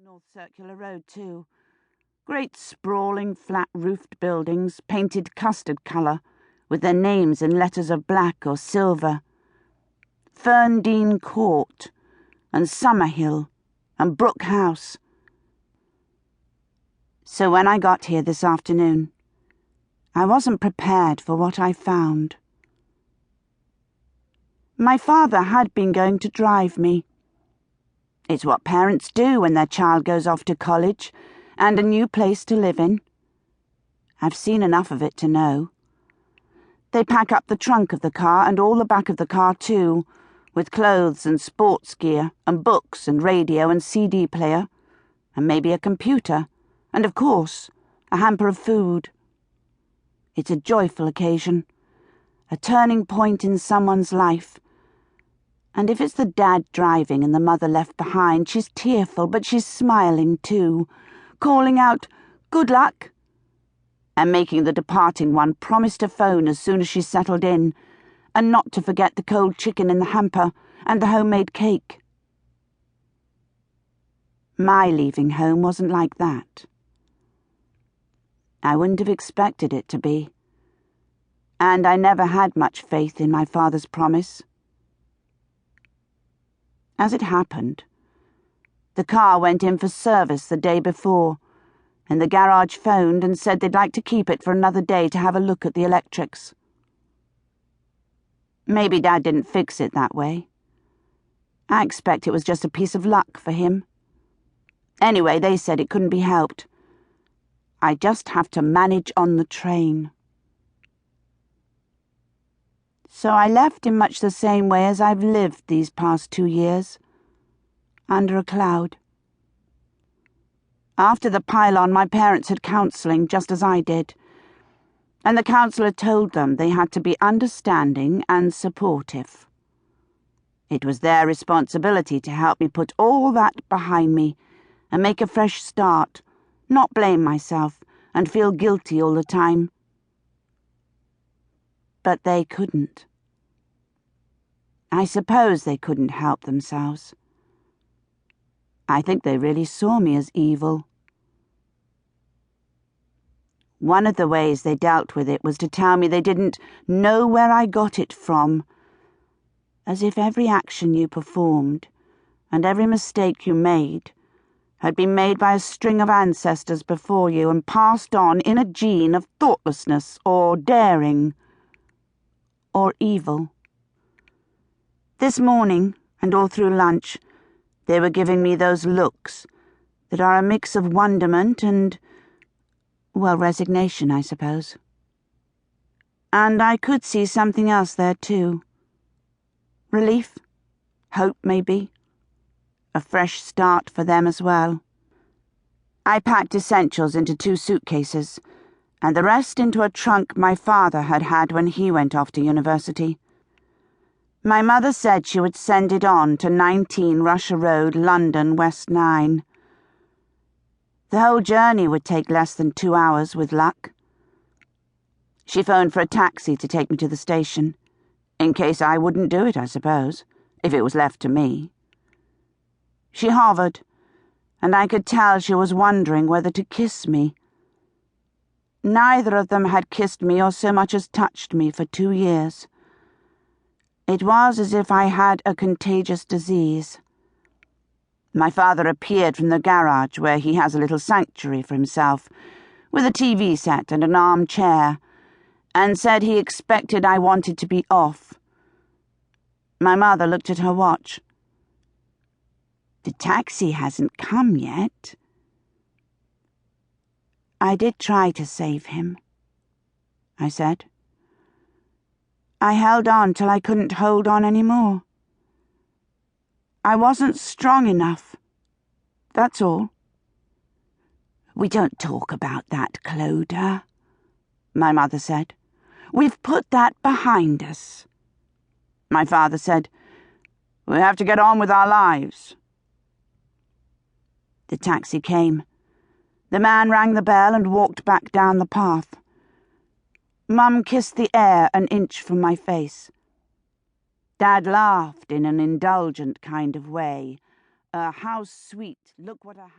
North Circular Road, too. Great sprawling, flat-roofed buildings, painted custard colour, with their names in letters of black or silver. Ferndean Court, and Summerhill, and Brook House. So when I got here this afternoon, I wasn't prepared for what I found. My father had been going to drive me. It's what parents do when their child goes off to college and a new place to live in. I've seen enough of it to know. They pack up the trunk of the car and all the back of the car too, with clothes and sports gear and books and radio and CD player, and maybe a computer, and of course, a hamper of food. It's a joyful occasion, a turning point in someone's life. And if it's the dad driving and the mother left behind, she's tearful, but she's smiling too, calling out, "Good luck," and making the departing one promise to phone as soon as she's settled in, and not to forget the cold chicken in the hamper and the homemade cake. My leaving home wasn't like that. I wouldn't have expected it to be, and I never had much faith in my father's promise. As it happened, the car went in for service the day before, and the garage phoned and said they'd like to keep it for another day to have a look at the electrics. Maybe Dad didn't fix it that way. I expect it was just a piece of luck for him. Anyway, they said it couldn't be helped. I just have to manage on the train. So I left in much the same way as I've lived these past 2 years, under a cloud. After the pylon, my parents had counselling just as I did, and the counsellor told them they had to be understanding and supportive. It was their responsibility to help me put all that behind me and make a fresh start, not blame myself and feel guilty all the time. But they couldn't. I suppose they couldn't help themselves. I think they really saw me as evil. One of the ways they dealt with it was to tell me they didn't know where I got it from, as if every action you performed and every mistake you made had been made by a string of ancestors before you and passed on in a gene of thoughtlessness or daring or evil. This morning, and all through lunch, they were giving me those looks that are a mix of wonderment and, well, resignation, I suppose. And I could see something else there too. Relief, hope maybe, a fresh start for them as well. I packed essentials into 2 suitcases, and the rest into a trunk my father had had when he went off to university. My mother said she would send it on to 19 Russia Road, London, West 9. The whole journey would take less than 2 hours with luck. She phoned for a taxi to take me to the station, in case I wouldn't do it, I suppose, if it was left to me. She hovered, and I could tell she was wondering whether to kiss me. Neither of them had kissed me or so much as touched me for 2 years. It was as if I had a contagious disease. My father appeared from the garage where he has a little sanctuary for himself, with a TV set and an armchair, and said he expected I wanted to be off. My mother looked at her watch. "The taxi hasn't come yet." "I did try to save him," I said. I held on till I couldn't hold on any more. I wasn't strong enough. That's all. "We don't talk about that, Clodagh," my mother said. "We've put that behind us." My father said, "We have to get on with our lives." The taxi came. The man rang the bell and walked back down the path. Mum kissed the air an inch from my face. Dad laughed in an indulgent kind of way. How sweet, look what a...